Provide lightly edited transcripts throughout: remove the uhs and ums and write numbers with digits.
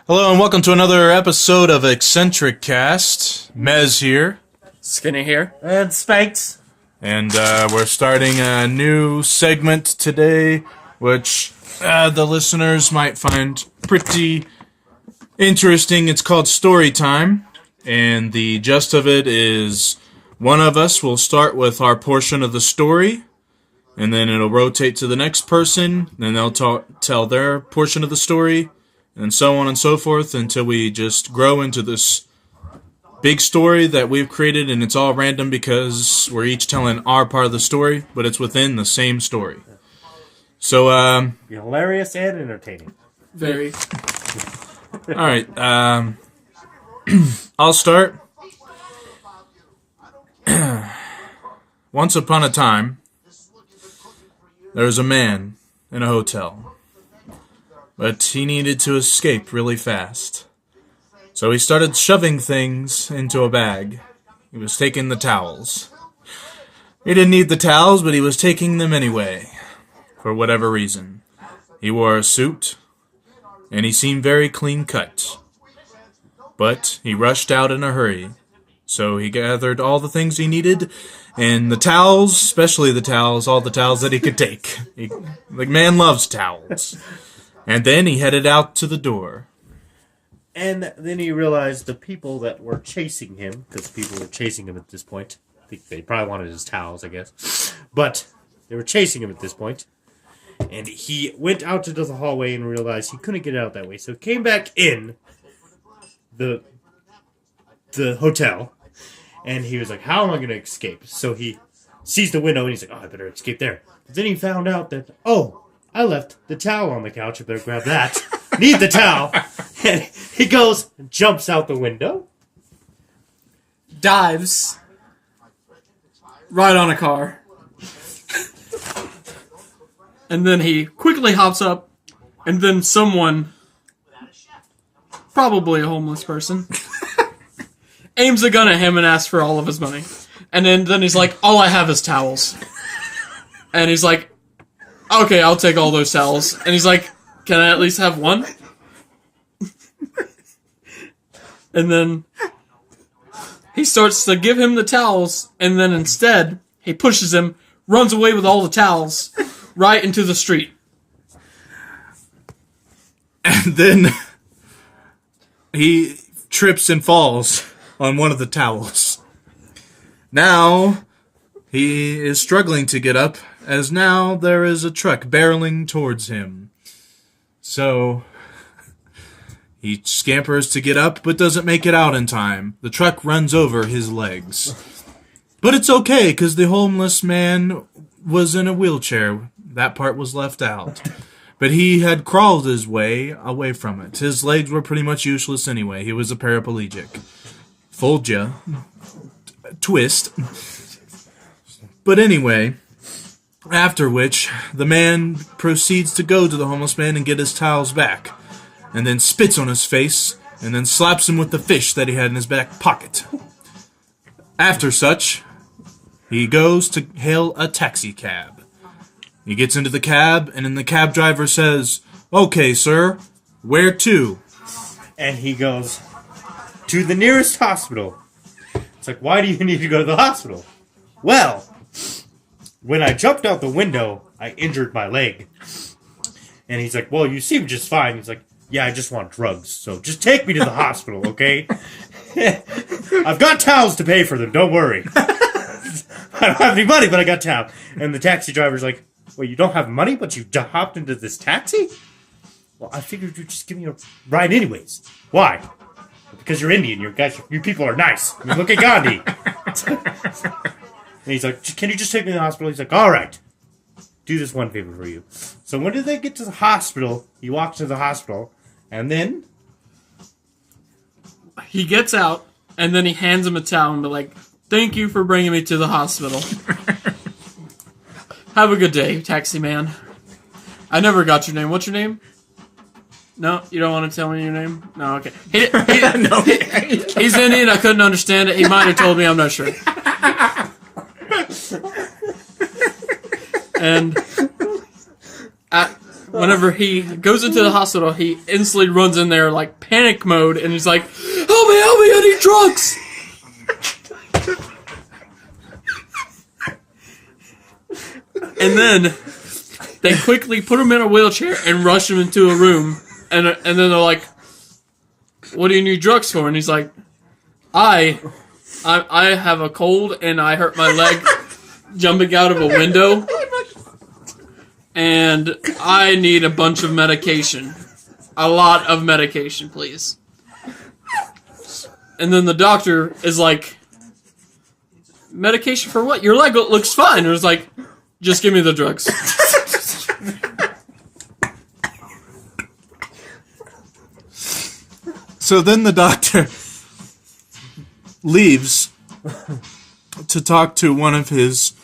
Hello and welcome to another episode of Eccentric Cast. Mez here. Skinny here. And Spanx. And we're starting a new segment today, which the listeners might find pretty interesting. It's called Story Time. And the gist of it is one of us will start with our portion of the story, and then it'll rotate to the next person, and they'll tell their portion of the story, and so on and so forth until we just grow into this big story that we've created, and it's all random because we're each telling our part of the story, but it's within the same story. So, hilarious and entertaining. Very. Alright, I'll start. Once upon a time, there was a man in a hotel, but he needed to escape really fast. So he started shoving things into a bag. He was taking the towels. He didn't need the towels, but he was taking them anyway, for whatever reason. He wore a suit, and he seemed very clean-cut. But he rushed out in a hurry, so he gathered all the things he needed, and the towels, especially the towels, all the towels that he could take. The man loves towels. And then he headed out to the door. And then he realized the people that were chasing him, because people were chasing him at this point. I think they probably wanted his towels, I guess. But they were chasing him at this point. And he went out into the hallway and realized he couldn't get out that way. So he came back in the hotel. And he was like, how am I going to escape? So he sees the window and he's like, oh, I better escape there. But then he found out that, oh, I left the towel on the couch. I better grab that. Need the towel. And he goes and jumps out the window. Dives. Right on a car. And then he quickly hops up. And then someone, probably a homeless person, aims a gun at him and asks for all of his money. And then he's like, all I have is towels. And he's like, okay, I'll take all those towels. And he's like, can I at least have one? And then he starts to give him the towels, and then instead, he pushes him, runs away with all the towels, right into the street. And then he trips and falls on one of the towels. Now, he is struggling to get up, as now there is a truck barreling towards him. So he scampers to get up, but doesn't make it out in time. The truck runs over his legs. But it's okay, because the homeless man was in a wheelchair. That part was left out. But he had crawled his way away from it. His legs were pretty much useless anyway. He was a paraplegic. Fold ya. Twist. But anyway, after which, the man proceeds to go to the homeless man and get his towels back, and then spits on his face, and then slaps him with the fish that he had in his back pocket. After such, he goes to hail a taxi cab. He gets into the cab, and then the cab driver says, okay, sir, where to? And he goes, to the nearest hospital. It's like, why do you need to go to the hospital? Well, when I jumped out the window, I injured my leg. And he's like, well, you seem just fine. He's like, yeah, I just want drugs, so just take me to the hospital, okay? I've got towels to pay for them, don't worry. I don't have any money, but I got towels. And the taxi driver's like, well, you don't have money, but you hopped into this taxi? Well, I figured you'd just give me a ride anyways. Why? Because you're Indian, you people are nice. You look at Gandhi. And he's like, can you just take me to the hospital? He's like, all right. Do this one favor for you. So when did they get to the hospital? He walks to the hospital, and then He gets out, and then he hands him a towel and be like, thank you for bringing me to the hospital. Have a good day, taxi man. I never got your name. What's your name? No, you don't want to tell me your name? No, okay. He's Indian. I couldn't understand it. He might have told me. I'm not sure. And whenever he goes into the hospital, he instantly runs in there like panic mode, and he's like, help me, I need drugs! And then they quickly put him in a wheelchair and rush him into a room, and then they're like, what do you need drugs for? And he's like, I have a cold and I hurt my leg jumping out of a window, and I need a bunch of medication. A lot of medication, please. And then the doctor is like, medication for what? Your leg looks fine. And it's like, just give me the drugs. So then the doctor leaves to talk to one of his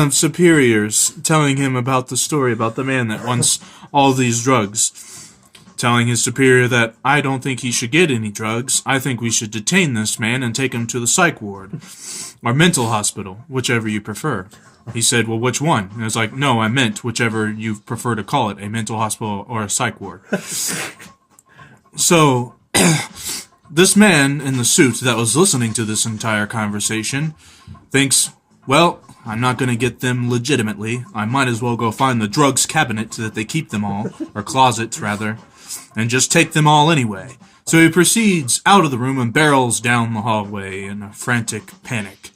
superiors, telling him about the story about the man that wants all these drugs. Telling his superior that I don't think he should get any drugs. I think we should detain this man and take him to the psych ward or mental hospital, whichever you prefer. He said, well, which one? And I was like, no, I meant whichever you prefer to call it, a mental hospital or a psych ward. So, this man in the suit that was listening to this entire conversation thinks, well, I'm not going to get them legitimately. I might as well go find the drugs cabinet that they keep them all, or closets, rather, and just take them all anyway. So he proceeds out of the room and barrels down the hallway in a frantic panic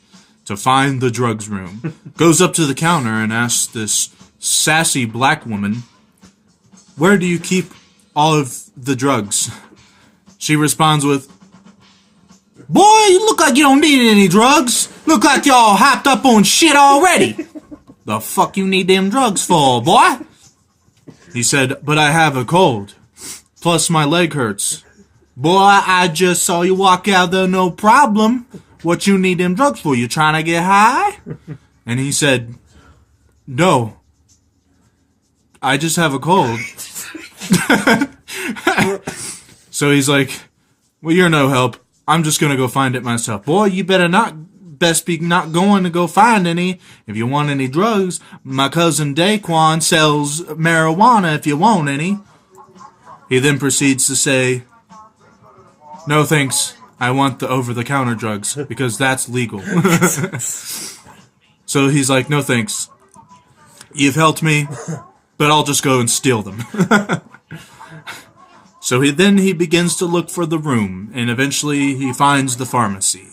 to find the drugs room. Goes up to the counter and asks this sassy black woman, where do you keep all of the drugs? She responds with, boy, you look like you don't need any drugs. Look like y'all hopped up on shit already. The fuck you need them drugs for, boy? He said, but I have a cold. Plus my leg hurts. Boy, I just saw you walk out there, no problem. What you need them drugs for? You trying to get high? And he said, no. I just have a cold. So he's like, well, you're no help. I'm just going to go find it myself. Boy, you better best be not going to go find any. If you want any drugs, my cousin Daquan sells marijuana if you want any. He then proceeds to say, no thanks, I want the over-the-counter drugs, because that's legal. So he's like, no thanks. You've helped me, but I'll just go and steal them. So he begins to look for the room, and eventually he finds the pharmacy.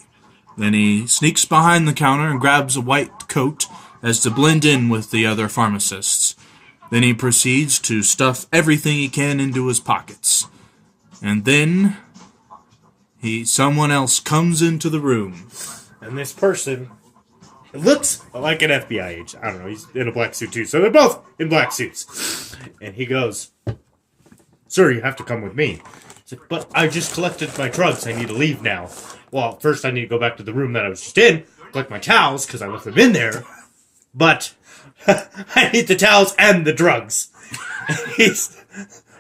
Then he sneaks behind the counter and grabs a white coat as to blend in with the other pharmacists. Then he proceeds to stuff everything he can into his pockets. And then someone else comes into the room. And this person looks like an FBI agent. I don't know, he's in a black suit too, so they're both in black suits. And he goes, sir, you have to come with me. He's like, but I just collected my drugs. I need to leave now. Well, first I need to go back to the room that I was just in, collect my towels, because I left them in there. But I need the towels and the drugs. And he's,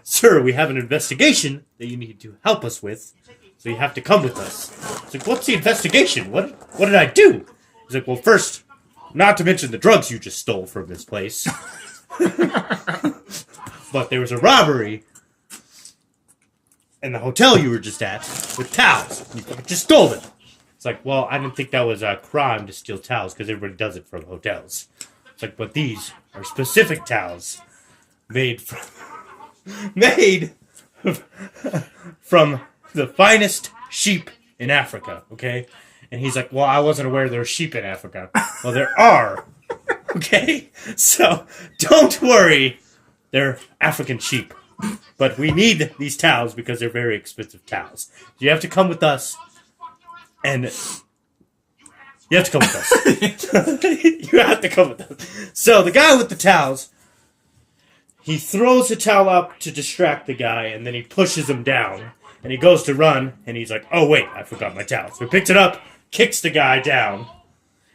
sir, we have an investigation that you need to help us with, so you have to come with us. He's like, what's the investigation? What did I do? He's like, well, first, not to mention the drugs you just stole from this place. But there was a robbery in the hotel you were just at with towels. You just stole them. It's like, well, I didn't think that was a crime to steal towels because everybody does it from hotels. It's like, but these are specific towels made from the finest sheep in Africa, okay? And he's like, well, I wasn't aware there were sheep in Africa. Well, there are, okay? So don't worry, they're African sheep. But we need these towels because they're very expensive towels. You have to come with us. And you have to come with us. You have to come with us. So the guy with the towels, he throws the towel up to distract the guy, and then he pushes him down. And he goes to run, and he's like, oh, wait, I forgot my towel. So he picks it up, kicks the guy down,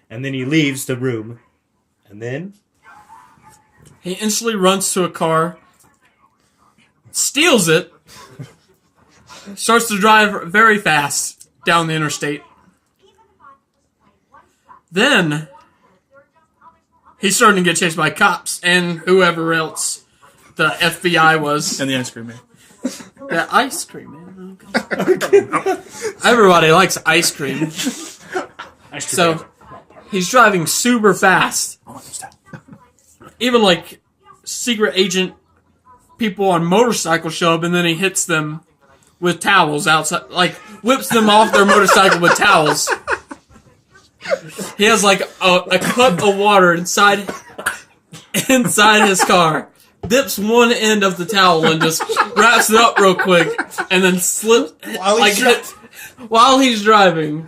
and then he leaves the room. And then he instantly runs to a car, steals it, starts to drive very fast down the interstate. Then he's starting to get chased by cops and whoever else. the FBI was. And the ice cream man. The ice cream, man. Okay. Everybody likes ice cream. So, he's driving super fast. Even, like, secret agent people on motorcycles show up, and then he hits them with towels outside. Like, whips them off their motorcycle with towels. He has, like, a cup of water inside his car. Dips one end of the towel and just wraps it up real quick, and then slips while he's driving.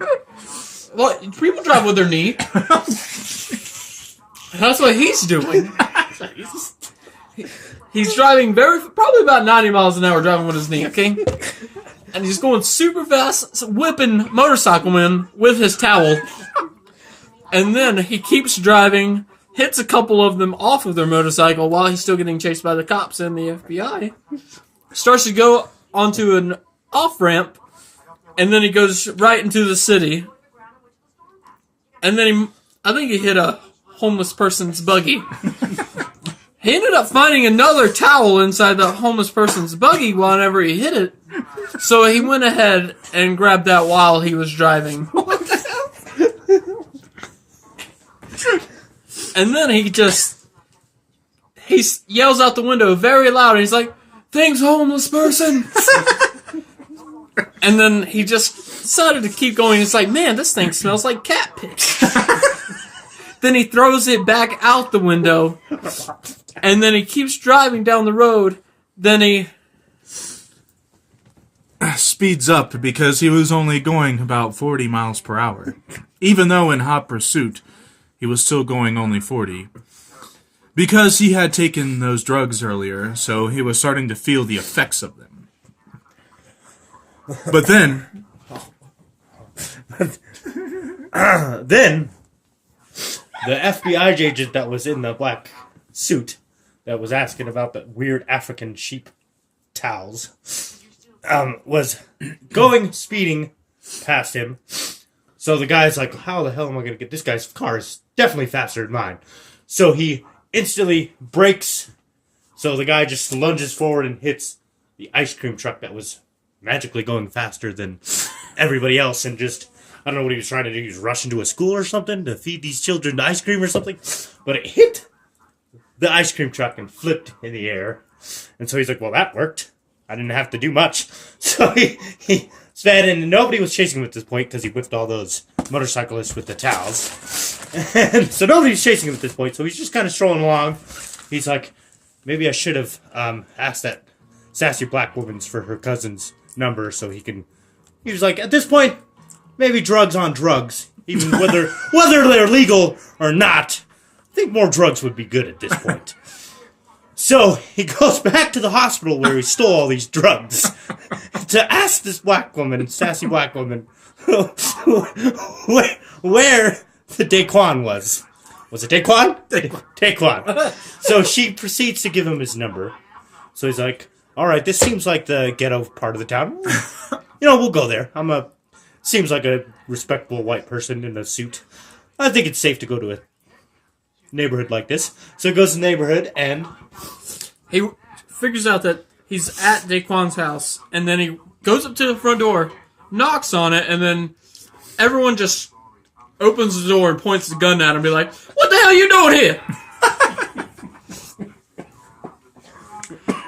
Well, people drive with their knee. That's what he's doing. He's driving probably about 90 miles an hour, driving with his knee. Okay, and he's going super fast, whipping motorcyclemen with his towel, and then he keeps driving. Hits a couple of them off of their motorcycle while he's still getting chased by the cops and the FBI. Starts to go onto an off-ramp, and then he goes right into the city. And then I think he hit a homeless person's buggy. He ended up finding another towel inside the homeless person's buggy whenever he hit it. So he went ahead and grabbed that while he was driving. And then he yells out the window very loud, and he's like, "Thanks, homeless person!" And then he just decided to keep going. It's like, man, this thing smells like cat piss. Then he throws it back out the window, and then he keeps driving down the road. Then he speeds up because he was only going about 40 miles per hour. Even though in hot pursuit, he was still going only 40. Because he had taken those drugs earlier, so he was starting to feel the effects of them. But then... Then, the FBI agent that was in the black suit that was asking about the weird African sheep towels was speeding past him. So the guy's like, how the hell am I going to get this guy's car? Is definitely faster than mine. So he instantly brakes. So the guy just lunges forward and hits the ice cream truck that was magically going faster than everybody else. And just, I don't know what he was trying to do. He was rushing to a school or something to feed these children ice cream or something. But it hit the ice cream truck and flipped in the air. And so he's like, well, that worked. I didn't have to do much. So he sped in, and nobody was chasing him at this point because he whipped all those motorcyclists with the towels. And so nobody's chasing him at this point, so he's just kind of strolling along. He's like, maybe I should have asked that sassy black woman for her cousin's number so he was like, at this point, maybe drugs on drugs, even whether they're legal or not. I think more drugs would be good at this point. So he goes back to the hospital where he stole all these drugs to ask this sassy black woman, where the Daquan was. Was it Daquan? Daquan. So she proceeds to give him his number. So he's like, all right, this seems like the ghetto part of the town. We'll go there. Seems like a respectable white person in a suit. I think it's safe to go to a neighborhood like this. So he goes to the neighborhood, and he figures out that he's at Daquan's house, and then he goes up to the front door, knocks on it, and then everyone just opens the door and points the gun at him and be like, what the hell are you doing here?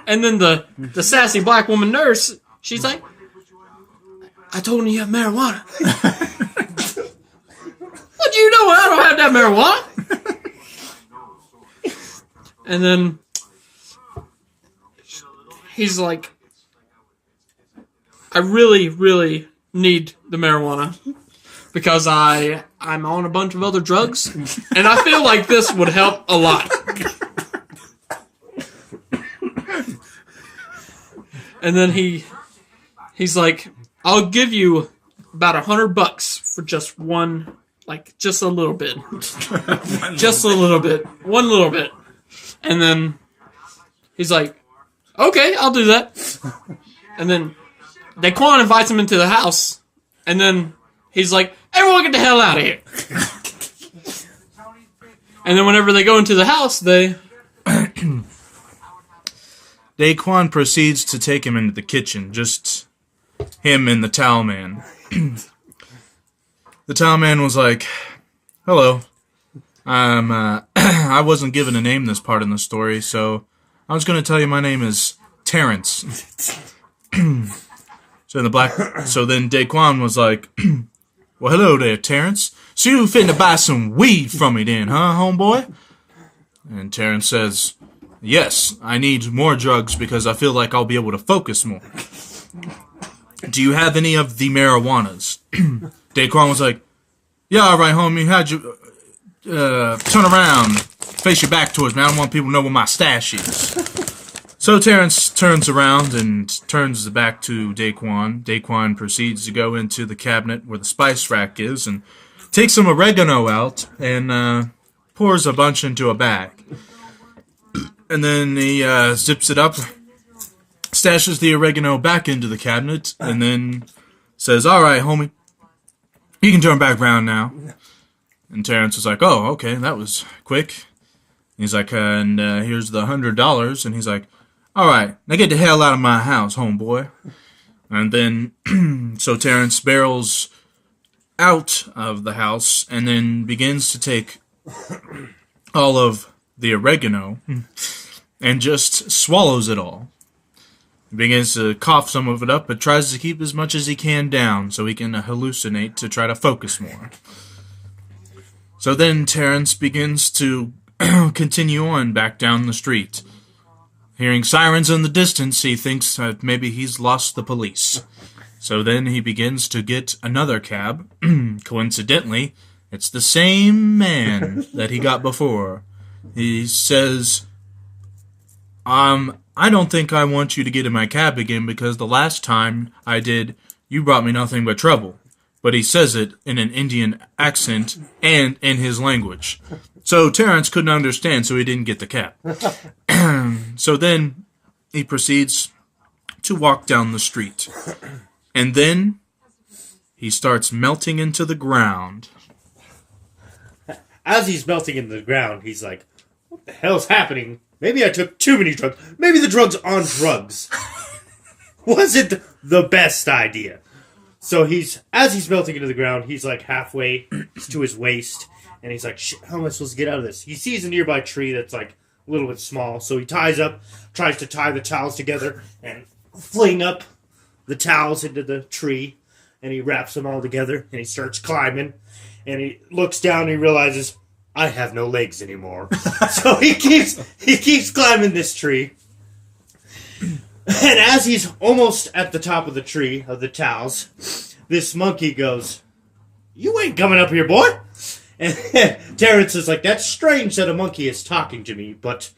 And then the sassy black woman nurse, she's like, I told him you have marijuana. What do you know? I don't have that marijuana. And then he's like, I really, really need the marijuana because I'm on a bunch of other drugs, and I feel like this would help a lot. And then he's like, I'll give you about $100 for just one, like just a little bit, just a little bit, one little bit. And then he's like, okay, I'll do that. And then Daquan invites him into the house. And then he's like, everyone get the hell out of here. And then whenever they go into the house, Daquan proceeds to take him into the kitchen, just him and the towel man. The towel man was like, "Hello, I wasn't given a name this part in the story, so I was going to tell you my name is Terrence." So then Daquan was like, "Well, hello there, Terrence. So you finna buy some weed from me then, huh, homeboy?" And Terrence says, "Yes, I need more drugs because I feel like I'll be able to focus more. Do you have any of the marijuanas?" Daquan was like, "Yeah, all right, homie. How'd you turn around, face your back towards me. I don't want people to know where my stash is." So Terrence turns around and turns back to Daquan. Daquan proceeds to go into the cabinet where the spice rack is and takes some oregano out and pours a bunch into a bag. And then he zips it up, stashes the oregano back into the cabinet, and then says, "All right, homie, you can turn back around now." And Terrence was like, "Oh, okay, that was quick." He's like, "And here's the $100." And he's like, "All right, now get the hell out of my house, homeboy." And then, so Terrence barrels out of the house and then begins to take all of the oregano and just swallows it all. He begins to cough some of it up, but tries to keep as much as he can down so he can hallucinate to try to focus more. So then Terrence begins to continue on back down the street. Hearing sirens in the distance, he thinks that maybe he's lost the police. So then he begins to get another cab. Coincidentally, it's the same man that he got before. He says, "I don't think I want you to get in my cab again because the last time I did, you brought me nothing but trouble." But he says it in an Indian accent and in his language. So Terrence couldn't understand, so he didn't get the cab. So then he proceeds to walk down the street. And then he starts melting into the ground. As he's melting into the ground, he's like, "What the hell's happening? Maybe I took too many drugs. Maybe the drugs on drugs wasn't the best idea." So as he's melting into the ground, he's like halfway to his waist. And he's like, "Shit, how am I supposed to get out of this?" He sees a nearby tree that's like a little bit small. So he tries to tie the towels together and fling up the towels into the tree. And he wraps them all together and he starts climbing. And he looks down and he realizes, "I have no legs anymore." So he keeps climbing this tree. And as he's almost at the top of the tree of the towels, this monkey goes, "You ain't coming up here, boy." And Terrence is like, "That's strange that a monkey is talking to me, but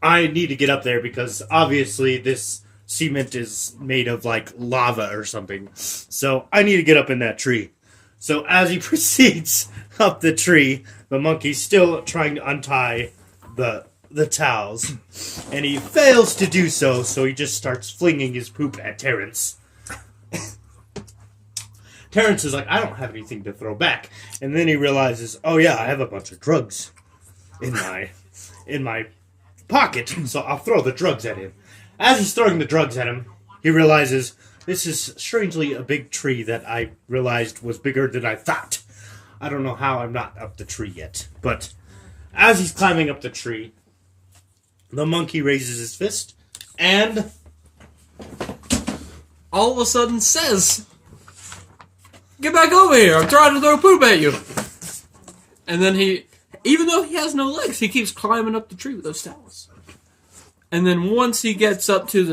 I need to get up there because obviously this cement is made of like lava or something. So I need to get up in that tree." So as he proceeds up the tree, the monkey's still trying to untie the towels, and he fails to do so, so he just starts flinging his poop at Terrence. Terrence is like, "I don't have anything to throw back." And then he realizes, "Oh yeah, I have a bunch of drugs in my pocket, so I'll throw the drugs at him." As he's throwing the drugs at him, he realizes this is strangely a big tree that I realized was bigger than I thought. I don't know how I'm not up the tree yet, but as he's climbing up the tree, the monkey raises his fist and all of a sudden says, "Get back over here, I'm trying to throw poop at you." And then even though he has no legs, he keeps climbing up the tree with those towels. And then once he gets up to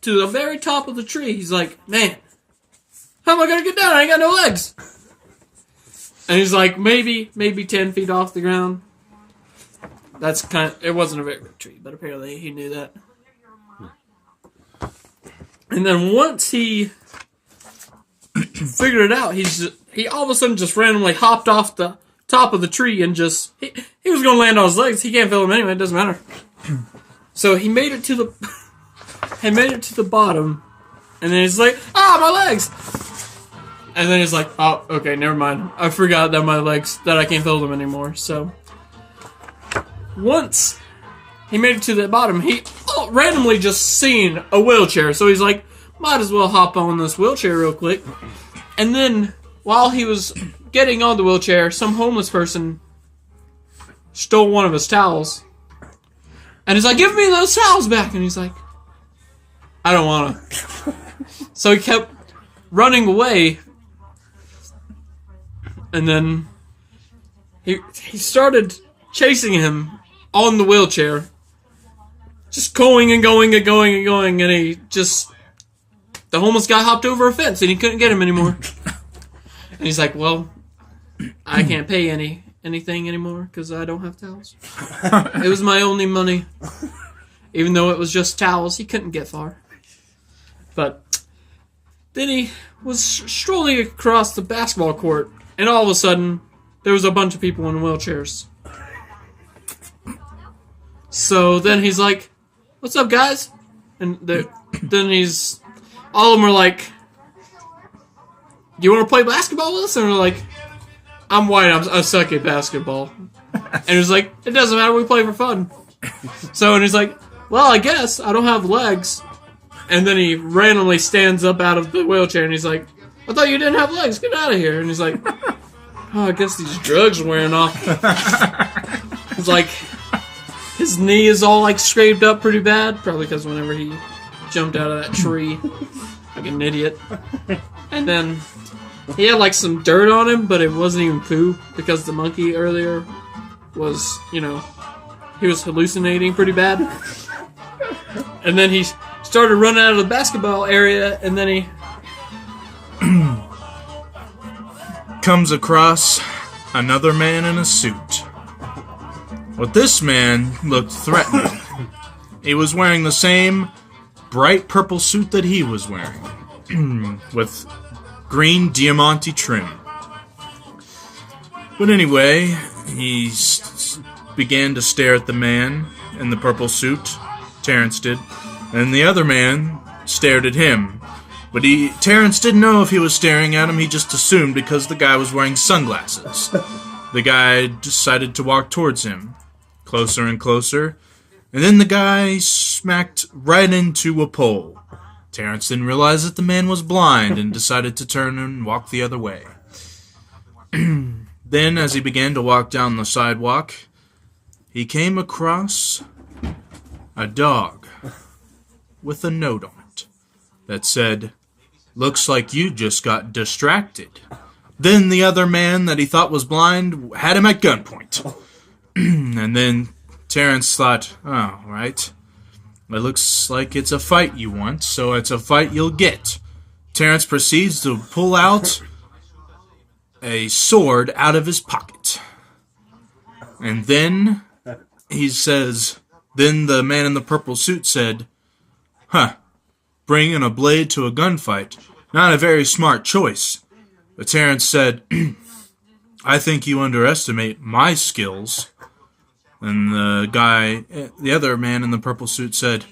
the very top of the tree, he's like, "Man, how am I gonna get down? I ain't got no legs." And he's like, maybe 10 feet off the ground. It wasn't a very big tree, but apparently he knew that. And then once he figured it out, he all of a sudden just randomly hopped off the top of the tree and just, he was going to land on his legs. He can't feel them anyway, it doesn't matter. So he made it to the bottom, and then he's like, my legs! And then he's like, oh, okay, never mind. I forgot that my legs, that I can't feel them anymore. So once he made it to the bottom. He randomly just seen a wheelchair, so he's like, might as well hop on this wheelchair real quick. And then, while he was getting on the wheelchair, some homeless person stole one of his towels. And he's like, give me those towels back. And he's like, I don't want to. So he kept running away. And then he started chasing him on the wheelchair. Just going and going and going and going. And the homeless guy hopped over a fence and he couldn't get him anymore. And he's like, well, I can't pay anything anymore because I don't have towels. It was my only money. Even though it was just towels, he couldn't get far. But then he was strolling across the basketball court, and all of a sudden, there was a bunch of people in wheelchairs. So then he's like, what's up, guys? And then all of them are like, you want to play basketball with us? And we're like, I'm white, I suck at basketball. And he's like, it doesn't matter, we play for fun. And he's like, well, I guess, I don't have legs. And then he randomly stands up out of the wheelchair and he's like, I thought you didn't have legs, get out of here. And he's like, oh, I guess these drugs are wearing off. It's like, his knee is all like scraped up pretty bad, probably because whenever he jumped out of that tree, like an idiot. And then he had like some dirt on him, but it wasn't even poo, because the monkey earlier was, he was hallucinating pretty bad. And then he started running out of the basketball area, and then he comes across another man in a suit. Well, this man looked threatening. He was wearing the same bright purple suit that he was wearing, with green diamante trim. But anyway, he began to stare at the man in the purple suit. Terrence did. And the other man stared at him. But Terrence didn't know if he was staring at him, he just assumed because the guy was wearing sunglasses. The guy decided to walk towards him, closer and closer, and then the guy smacked right into a pole. Terrence didn't realize that the man was blind and decided to turn and walk the other way. Then, as he began to walk down the sidewalk, he came across a dog with a note on it that said, "Looks like you just got distracted." Then the other man that he thought was blind had him at gunpoint. And then Terrence thought, oh, right. It looks like it's a fight you want, so it's a fight you'll get. Terrence proceeds to pull out a sword out of his pocket. And then he says, then the man in the purple suit said, bringing a blade to a gunfight. Not a very smart choice. But Terrence said, I think you underestimate my skills. And the other man in the purple suit said,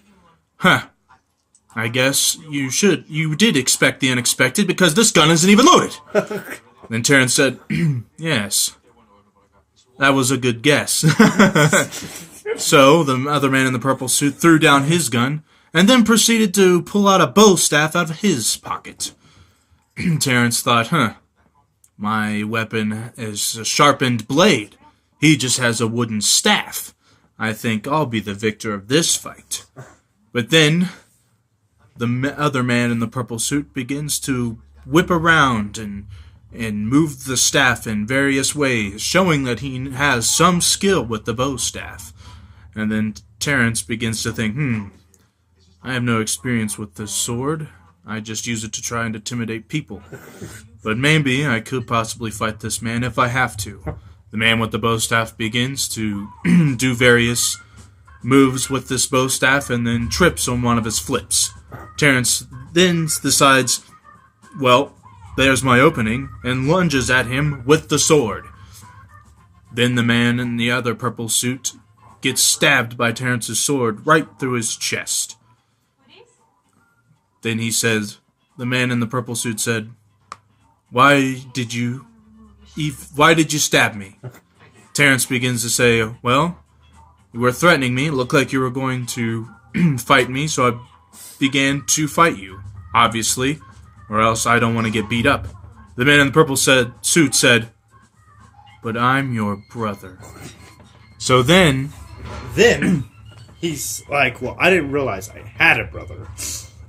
I guess you did expect the unexpected because this gun isn't even loaded. Then Terrence said, yes, that was a good guess. So the other man in the purple suit threw down his gun and then proceeded to pull out a bow staff out of his pocket. Terrence thought, my weapon is a sharpened blade. He just has a wooden staff. I think I'll be the victor of this fight. But then the other man in the purple suit begins to whip around and move the staff in various ways, showing that he has some skill with the bow staff. And then Terrence begins to think, I have no experience with this sword. I just use it to try and intimidate people. But maybe I could possibly fight this man if I have to. The man with the bow staff begins to do various moves with this bow staff and then trips on one of his flips. Terrence then decides, well, there's my opening, and lunges at him with the sword. Then the man in the other purple suit gets stabbed by Terrence's sword right through his chest. Then he says, the man in the purple suit said, Why did you stab me? Terrence begins to say, well, You were threatening me. It looked like you were going to fight me, so I began to fight you, obviously, or else I don't want to get beat up. The man in the purple suit said, but I'm your brother. So then he's like, well, I didn't realize I had a brother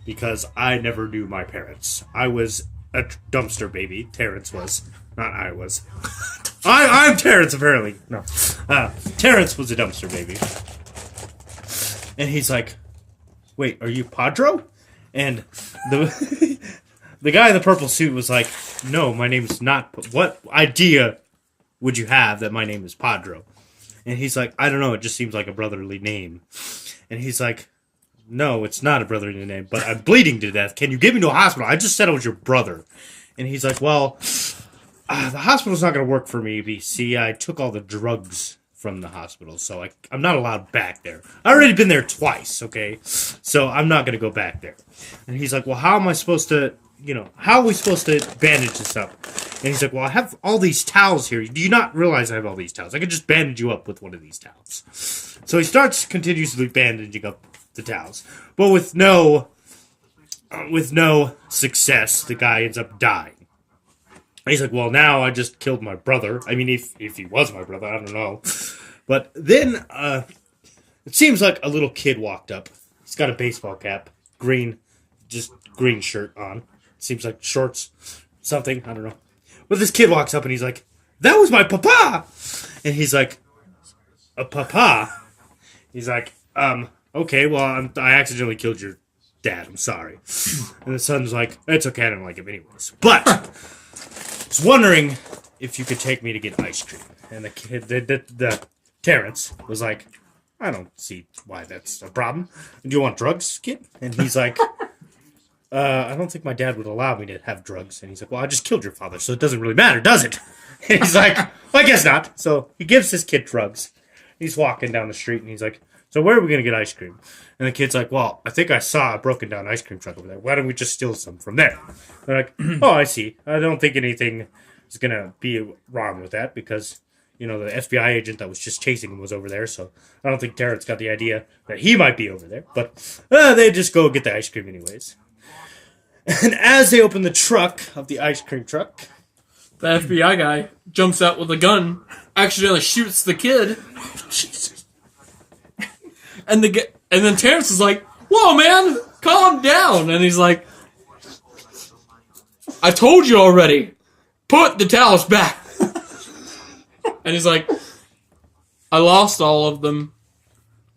because I never knew my parents. I was a dumpster baby. Terrence was. Not I was. I'm Terrence, apparently. No. Terrence was a dumpster baby. And he's like, wait, are you Padro? And the the guy in the purple suit was like, no, my name's not. What idea would you have that my name is Padro? And he's like, I don't know, it just seems like a brotherly name. And he's like, no, it's not a brotherly name, but I'm bleeding to death. Can you get me to a hospital? I just said I was your brother. And he's like, well, the hospital's not going to work for me. See, I took all the drugs from the hospital, so I'm not allowed back there. I've already been there twice, okay? So I'm not going to go back there. And he's like, well, how am I supposed to, how are we supposed to bandage this up? And he's like, well, I have all these towels here. Do you not realize I have all these towels? I could just bandage you up with one of these towels. So he starts continuously bandaging up the towels. But with no success, the guy ends up dying. And he's like, well, now I just killed my brother. I mean, if he was my brother, I don't know. But then it seems like a little kid walked up. He's got a baseball cap, green shirt on. Seems like shorts, something, I don't know. But this kid walks up and he's like, that was my papa! And he's like, a papa? He's like, okay, well, I accidentally killed your dad, I'm sorry. And the son's like, it's okay, I don't like him anyways. But I was wondering if you could take me to get ice cream. And the kid, the Terrence, was like, I don't see why that's a problem. Do you want drugs, kid? And he's like, I don't think my dad would allow me to have drugs. And he's like, well, I just killed your father, so it doesn't really matter, does it? And he's like, well, I guess not. So he gives this kid drugs. He's walking down the street, and he's like, so where are we going to get ice cream? And the kid's like, well, I think I saw a broken down ice cream truck over there. Why don't we just steal some from there? They're like, oh, I see. I don't think anything is going to be wrong with that because, the FBI agent that was just chasing him was over there. So I don't think Terrence got the idea that he might be over there. But they just go get the ice cream anyways. And as they open the trunk of the ice cream truck, the FBI guy jumps out with a gun, accidentally shoots the kid. Jesus. And then Terrence is like, whoa, man, calm down. And he's like, I told you already, put the towels back. And he's like, I lost all of them.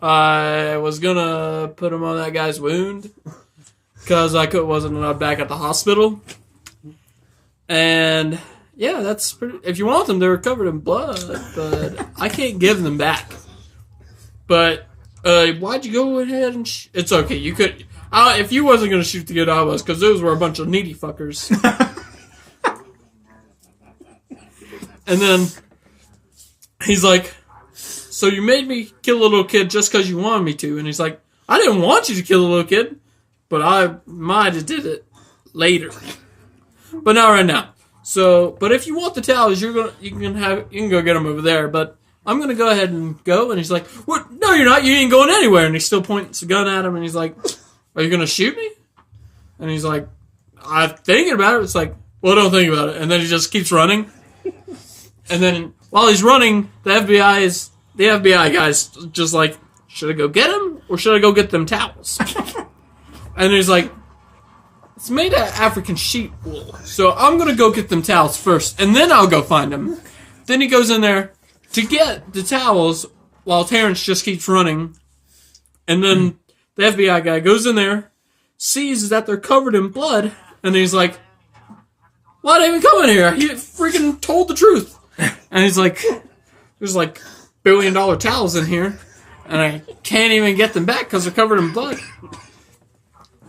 I was gonna put them on that guy's wound because wasn't allowed back at the hospital. And yeah, that's pretty. If you want them, they're covered in blood, but I can't give them back. But why'd you go ahead and? It's okay. You could. If you wasn't gonna shoot the kid, I was, because those were a bunch of needy fuckers. And then he's like, "So you made me kill a little kid just because you wanted me to?" And he's like, "I didn't want you to kill a little kid, but I might have did it later, but not right now. So, but if you want the towels, you can go get them over there. But I'm gonna go ahead and go." And he's like, "What? No, you're not. You ain't going anywhere." And he still points a gun at him, and he's like, "Are you gonna shoot me?" And he's like, "I'm thinking about it." It's like, "Well, don't think about it." And then he just keeps running. And then while he's running, the FBI guy's just like, "Should I go get him or should I go get them towels?" And he's like, "It's made of African sheep wool, so I'm gonna go get them towels first, and then I'll go find them." Then he goes in there to get the towels while Terrence just keeps running. And then the FBI guy goes in there, sees that they're covered in blood, and he's like, "Why'd I even come in here? He freaking told the truth." And he's like, "There's like $1 billion towels in here, and I can't even get them back because they're covered in blood."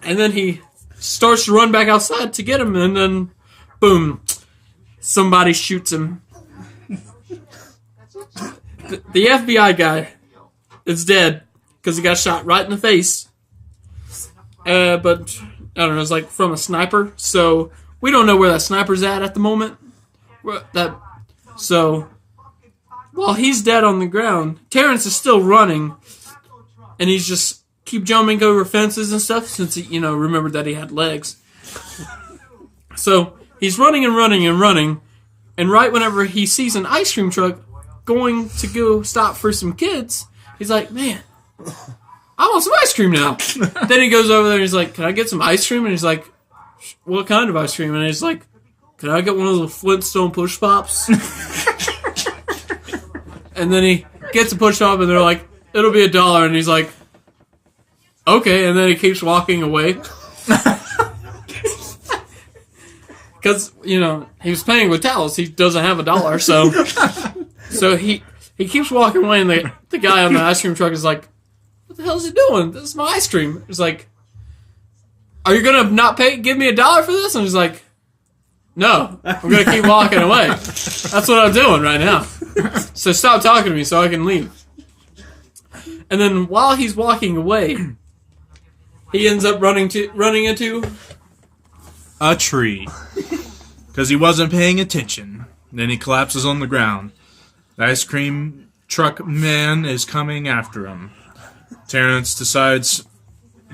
And then he starts to run back outside to get him, and then, boom, somebody shoots him. The FBI guy is dead because he got shot right in the face. But, I don't know, it's like from a sniper. So, we don't know where that sniper's at the moment. So, while he's dead on the ground, Terrence is still running, and he's just keep jumping over fences and stuff since he, remembered that he had legs. So he's running and running and running, and right whenever he sees an ice cream truck going to go stop for some kids, he's like, man, I want some ice cream now. Then he goes over there and he's like, can I get some ice cream? And he's like, what kind of ice cream? And he's like, can I get one of the Flintstone push pops? And then he gets a push pop and they're like, it'll be $1. And he's like, okay. And then he keeps walking away. Because, he was paying with towels. He doesn't have $1. So he keeps walking away and the guy on the ice cream truck is like, what the hell is he doing? This is my ice cream. He's like, are you going to not give me $1 for this? And he's like, no, I'm going to keep walking away. That's what I'm doing right now. So stop talking to me so I can leave. And then while he's walking away, he ends up running into a tree. Because he wasn't paying attention. Then he collapses on the ground. The ice cream truck man is coming after him. Terrence decides,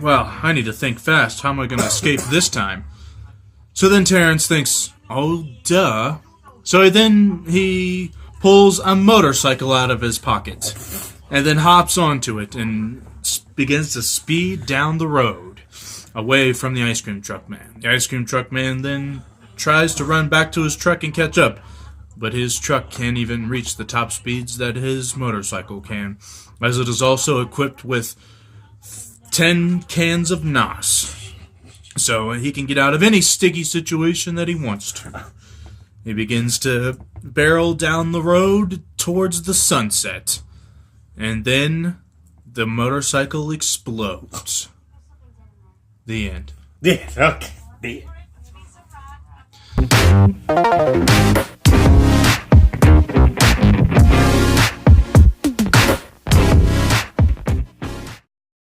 well, I need to think fast. How am I going to escape this time? So then Terrence thinks, oh, duh. So then he pulls a motorcycle out of his pocket and then hops onto it and begins to speed down the road away from the ice cream truck man. The ice cream truck man then tries to run back to his truck and catch up, but his truck can't even reach the top speeds that his motorcycle can, as it is also equipped with 10 cans of NOS. So he can get out of any sticky situation that he wants to. He begins to barrel down the road towards the sunset. And then the motorcycle explodes. The end. Yeah, okay. The end.